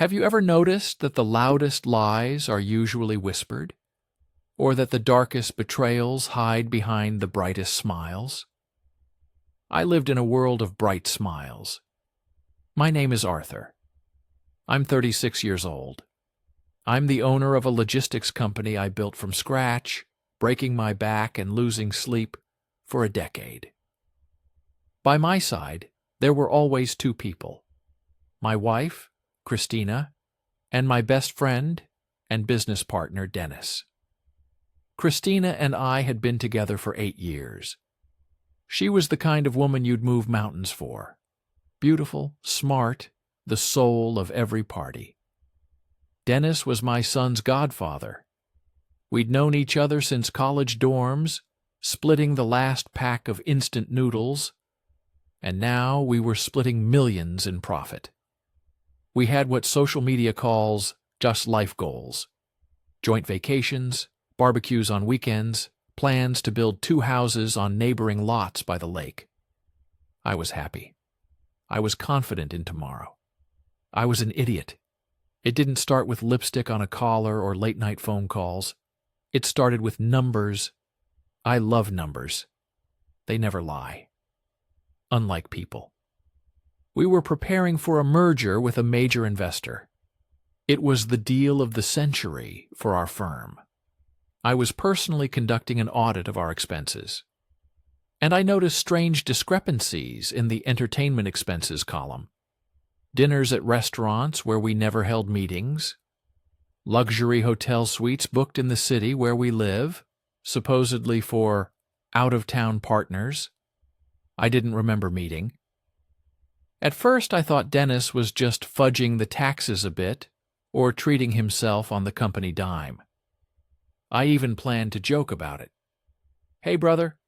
Have you ever noticed that the loudest lies are usually whispered, or that the darkest betrayals hide behind the brightest smiles? I lived in a world of bright smiles. My name is Arthur. I'm 36 years old. I'm the owner of a logistics company I built from scratch, breaking my back and losing sleep for a decade. By my side, there were always two people: my wife, Christina, and my best friend and business partner, Dennis. Christina and I had been together for 8 years. She was the kind of woman you'd move mountains for. Beautiful, smart, the soul of every party. Dennis was my son's godfather. We'd known each other since college dorms, splitting the last pack of instant noodles, and now we were splitting millions in profit. We had what social media calls just life goals: joint vacations, barbecues on weekends, plans to build 2 houses on neighboring lots by the lake. I was happy. I was confident in tomorrow. I was an idiot. It didn't start with lipstick on a collar or late-night phone calls. It started with numbers. I love numbers. They never lie. Unlike people. We were preparing for a merger with a major investor. It was the deal of the century for our firm. I was personally conducting an audit of our expenses. And I noticed strange discrepancies in the entertainment expenses column. Dinners at restaurants where we never held meetings, luxury hotel suites booked in the city where we live, supposedly for out-of-town partners I didn't remember meeting. At first I thought Dennis was just fudging the taxes a bit or treating himself on the company dime. I even planned to joke about it. "Hey, brother,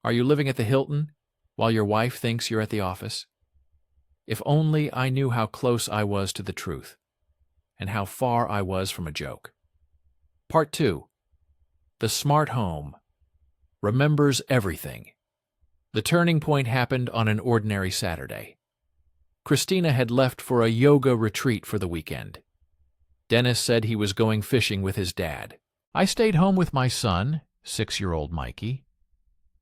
are you living at the Hilton while your wife thinks you're at the office?" If only I knew how close I was to the truth, and how far I was from a joke. Part 2. The smart home remembers everything. The turning point happened on an ordinary Saturday. Christina had left for a yoga retreat for the weekend. Dennis said he was going fishing with his dad. I stayed home with my son, 6-year-old Mikey.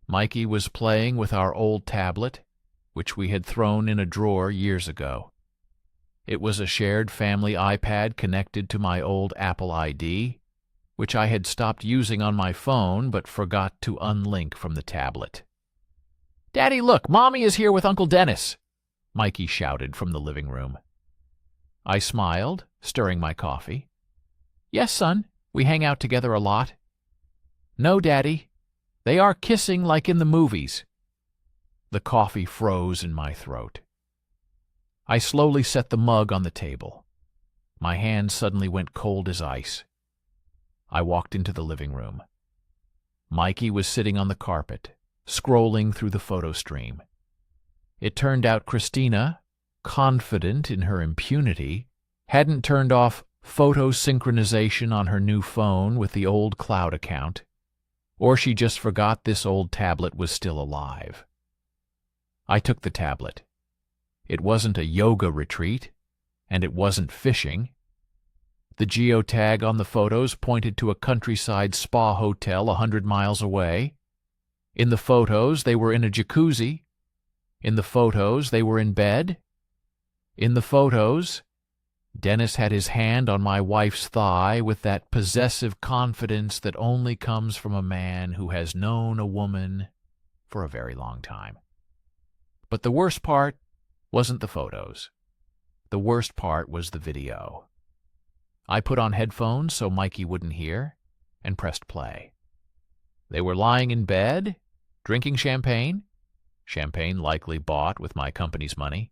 Mikey was playing with our old tablet, which we had thrown in a drawer years ago. It was a shared family iPad connected to my old Apple ID, which I had stopped using on my phone but forgot to unlink from the tablet. "Daddy, look, Mommy is here with Uncle Dennis," Mikey shouted from the living room. I smiled, stirring my coffee. "Yes, son, we hang out together a lot." "No, Daddy, they are kissing like in the movies." The coffee froze in my throat. I slowly set the mug on the table. My hand suddenly went cold as ice. I walked into the living room. Mikey was sitting on the carpet, scrolling through the photo stream. It turned out Christina, confident in her impunity, hadn't turned off photo synchronization on her new phone with the old cloud account, or she just forgot this old tablet was still alive. I took the tablet. It wasn't a yoga retreat, and it wasn't fishing. The geotag on the photos pointed to a countryside spa hotel 100 miles away. In the photos, they were in a jacuzzi. In the photos, they were in bed. In the photos, Dennis had his hand on my wife's thigh with that possessive confidence that only comes from a man who has known a woman for a very long time. But the worst part wasn't the photos. The worst part was the video. I put on headphones so Mikey wouldn't hear, and pressed play. They were lying in bed, drinking champagne likely bought with my company's money.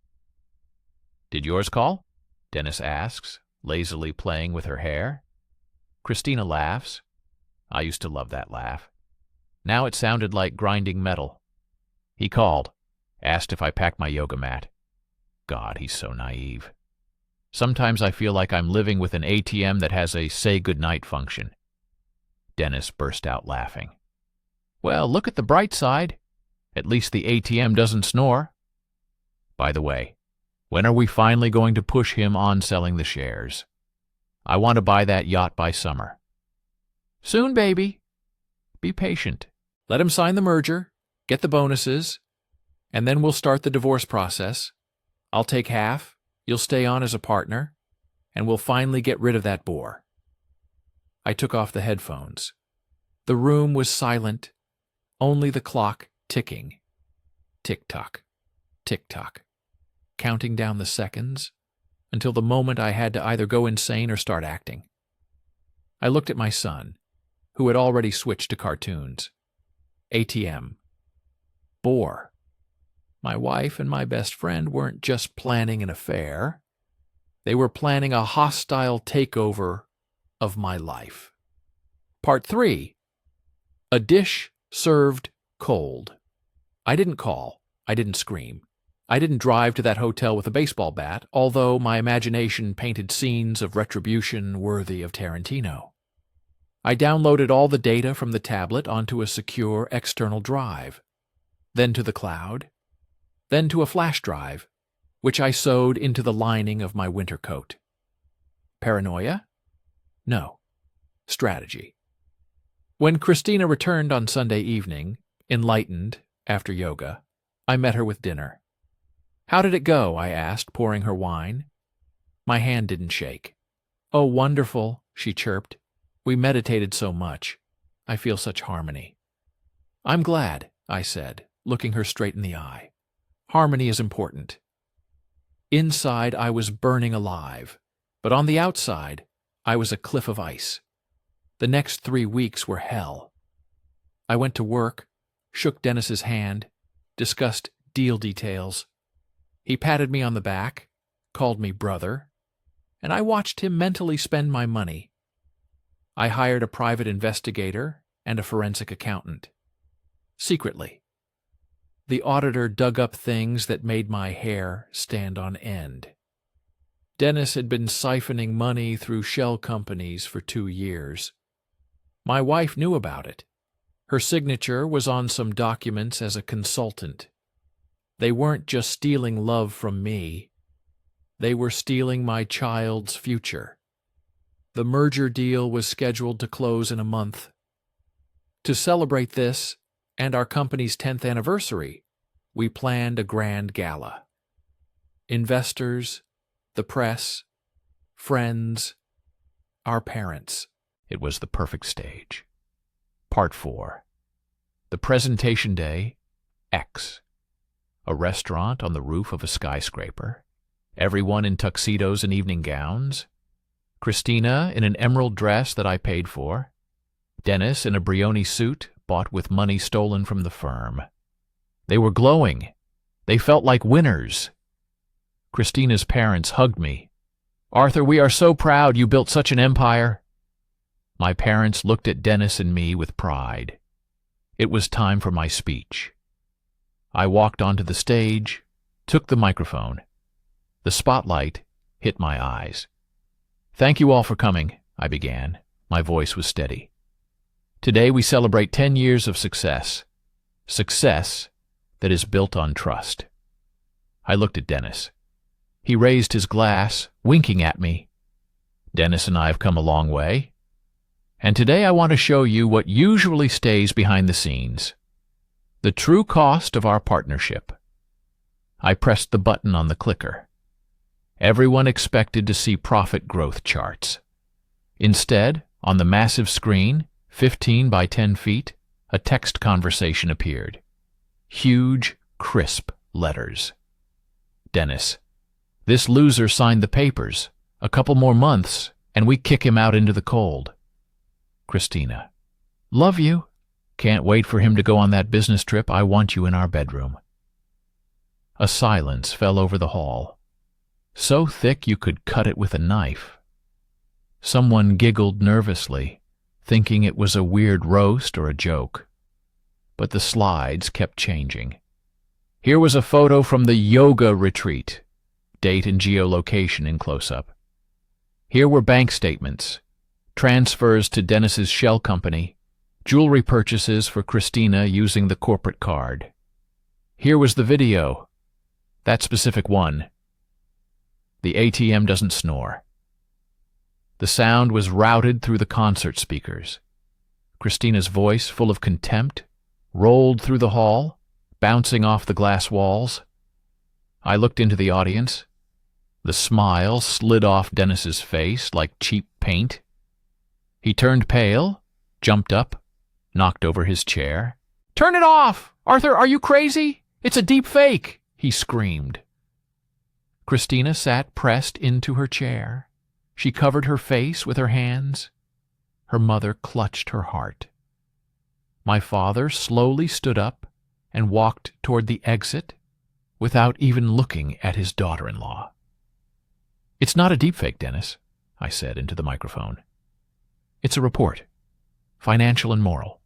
"Did yours call?" Dennis asks, lazily playing with her hair. Christina laughs. I used to love that laugh. Now it sounded like grinding metal. He called, asked if I packed my yoga mat. God, he's so naive. Sometimes I feel like I'm living with an ATM that has a say goodnight function. Dennis burst out laughing. "Well, look at the bright side. At least the ATM doesn't snore. By the way, When are we finally going to push him on selling the shares? I want to buy that yacht by summer. Soon, baby. Be patient. Let him sign the merger, get the bonuses, and then we'll start the divorce process. I'll take half, you'll stay on as a partner, and we'll finally get rid of that bore. I took off the headphones. The room was silent, only the clock ticking. Tick-tock, tick-tock, counting down the seconds until the moment I had to either go insane or start acting. I looked at my son, who had already switched to cartoons. ATM. Bore. My wife and my best friend weren't just planning an affair. They were planning a hostile takeover of my life. Part 3. A dish served cold. I didn't call. I didn't scream. I didn't drive to that hotel with a baseball bat, although my imagination painted scenes of retribution worthy of Tarantino. I downloaded all the data from the tablet onto a secure external drive, then to the cloud, then to a flash drive, which I sewed into the lining of my winter coat. Paranoia? No. Strategy. When Christina returned on Sunday evening, enlightened after yoga, I met her with dinner. How did it go? I asked, pouring her wine. My hand didn't shake. Oh, wonderful, she chirped. We meditated so much. I feel such harmony. I'm glad, I said, looking her straight in the eye. Harmony is important. Inside, I was burning alive, but on the outside, I was a cliff of ice. The next 3 weeks were hell. I went to work, shook Dennis's hand, discussed deal details. He patted me on the back, called me brother, and I watched him mentally spend my money. I hired a private investigator and a forensic accountant. Secretly. The auditor dug up things that made my hair stand on end. Dennis had been siphoning money through shell companies for 2 years. My wife knew about it. Her signature was on some documents as a consultant. They weren't just stealing love from me. They were stealing my child's future. The merger deal was scheduled to close in a month. To celebrate this and our company's 10th anniversary, we planned a grand gala. Investors, the press, friends, our parents. It was the perfect stage. Part 4. The presentation day, X. A restaurant on the roof of a skyscraper. Everyone in tuxedos and evening gowns. Christina in an emerald dress that I paid for. Dennis in a Brioni suit bought with money stolen from the firm. They were glowing. They felt like winners. Christina's parents hugged me. "Arthur, we are so proud you built such an empire." My parents looked at Dennis and me with pride. It was time for my speech. I walked onto the stage, took the microphone. The spotlight hit my eyes. "Thank you all for coming," I began. My voice was steady. "Today we celebrate 10 years of success. Success that is built on trust." I looked at Dennis. He raised his glass, winking at me. "Dennis and I have come a long way. And today I want to show you what usually stays behind the scenes. The true cost of our partnership." I pressed the button on the clicker. Everyone expected to see profit growth charts. Instead, on the massive screen, 15 by 10 feet, a text conversation appeared. Huge, crisp letters. "Dennis, this loser signed the papers. A couple more months, and we kick him out into the cold." Christina, "Love you. Can't wait for him to go on that business trip. I want you in our bedroom." A silence fell over the hall, so thick you could cut it with a knife. Someone giggled nervously, thinking it was a weird roast or a joke. But the slides kept changing. Here was a photo from the yoga retreat, date and geolocation in close-up. Here were bank statements, transfers to Dennis's shell company, jewelry purchases for Christina using the corporate card. Here was the video, that specific one, The ATM doesn't snore. The sound was routed through the concert speakers. Christina's voice, full of contempt, rolled through the hall, bouncing off the glass walls. I looked into the audience. The smile slid off Dennis's face like cheap paint. He turned pale, jumped up, knocked over his chair. "Turn it off! Arthur, are you crazy? It's a deep fake!" he screamed. Christina sat pressed into her chair. She covered her face with her hands. Her mother clutched her heart. My father slowly stood up and walked toward the exit without even looking at his daughter-in-law. "It's not a deepfake, Dennis," I said into the microphone. "It's a report, financial and moral."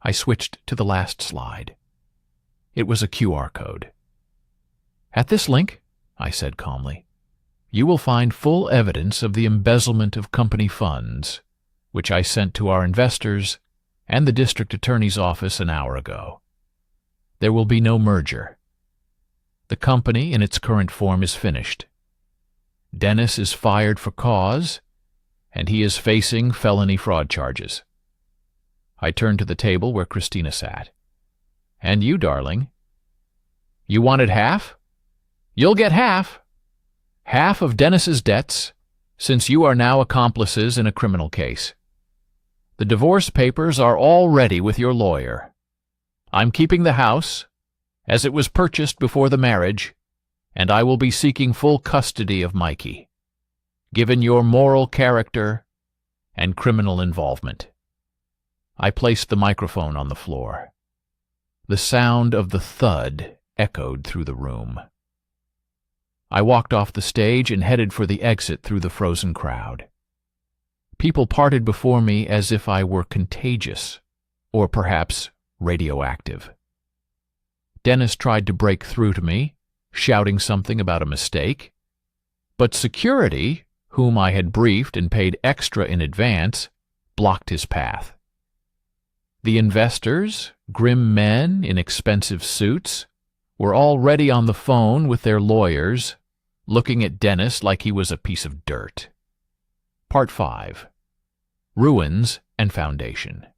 I switched to the last slide. It was a QR code. "At this link," I said calmly, "you will find full evidence of the embezzlement of company funds, which I sent to our investors and the district attorney's office an hour ago. There will be no merger. The company in its current form is finished. Dennis is fired for cause, and he is facing felony fraud charges." I turned to the table where Christina sat. "And you, darling? You wanted half? You'll get half. Half of Dennis's debts, since you are now accomplices in a criminal case. The divorce papers are all ready with your lawyer. I'm keeping the house, as it was purchased before the marriage, and I will be seeking full custody of Mikey, given your moral character and criminal involvement." I placed the microphone on the floor. The sound of the thud echoed through the room. I walked off the stage and headed for the exit through the frozen crowd. People parted before me as if I were contagious, or perhaps radioactive. Dennis tried to break through to me, shouting something about a mistake, but security, whom I had briefed and paid extra in advance, blocked his path. The investors, grim men in expensive suits, were already on the phone with their lawyers, looking at Dennis like he was a piece of dirt. Part 5. Ruins and Foundation.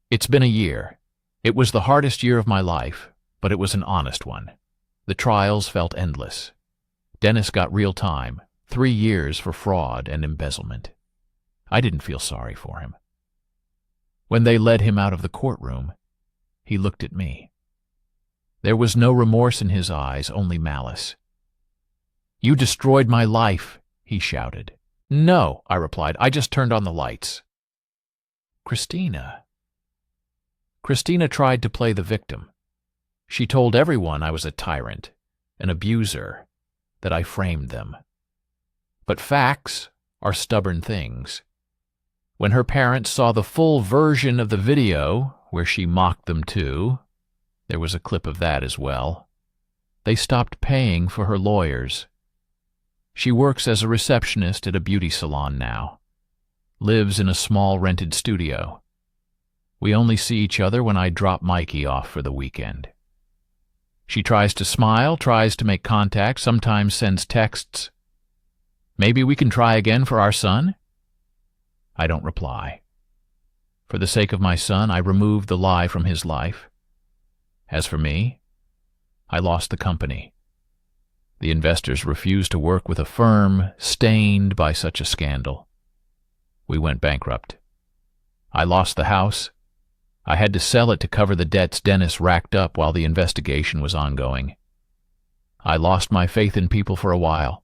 It's been a year. It was the hardest year of my life, but it was an honest one. The trials felt endless. Dennis got real time, 3 years for fraud and embezzlement. I didn't feel sorry for him. When they led him out of the courtroom, he looked at me. There was no remorse in his eyes, only malice. "You destroyed my life," he shouted. "No," I replied, "I just turned on the lights." Christina tried to play the victim. She told everyone I was a tyrant, an abuser, that I framed them. But facts are stubborn things. When her parents saw the full version of the video, where she mocked them too, there was a clip of that as well, they stopped paying for her lawyers. She works as a receptionist at a beauty salon now, lives in a small rented studio. We only see each other when I drop Mikey off for the weekend. She tries to smile, tries to make contact, sometimes sends texts. "Maybe we can try again for our son?" I don't reply. For the sake of my son, I removed the lie from his life. As for me, I lost the company. The investors refused to work with a firm stained by such a scandal. We went bankrupt. I lost the house. I had to sell it to cover the debts Dennis racked up while the investigation was ongoing. I lost my faith in people for a while.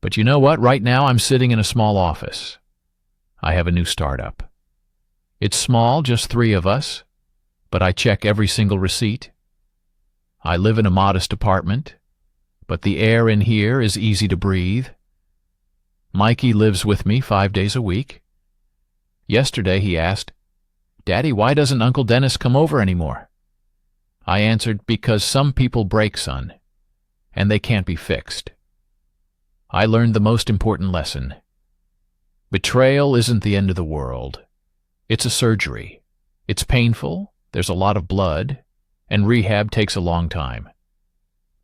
But you know what? Right now I'm sitting in a small office. I have a new startup. It's small, just 3 of us, but I check every single receipt. I live in a modest apartment, but the air in here is easy to breathe. Mikey lives with me 5 days a week. Yesterday he asked, "Daddy, why doesn't Uncle Dennis come over anymore?" I answered, "Because some people break, son, and they can't be fixed." I learned the most important lesson. Betrayal isn't the end of the world. It's a surgery. It's painful, there's a lot of blood, and rehab takes a long time.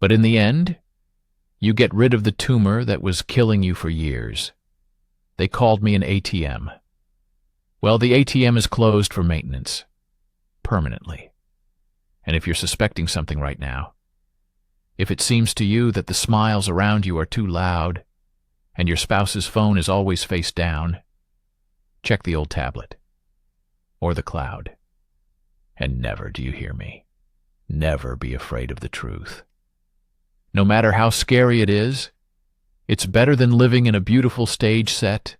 But in the end, You get rid of the tumor that was killing you for years. They called me an ATM. Well, the ATM is closed for maintenance. Permanently. And if you're suspecting something right now, if it seems to you that the smiles around you are too loud, and your spouse's phone is always face down, check the old tablet. Or the cloud. And never, do you hear me? Never be afraid of the truth. No matter how scary it is, it's better than living in a beautiful stage set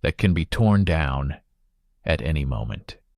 that can be torn down at any moment.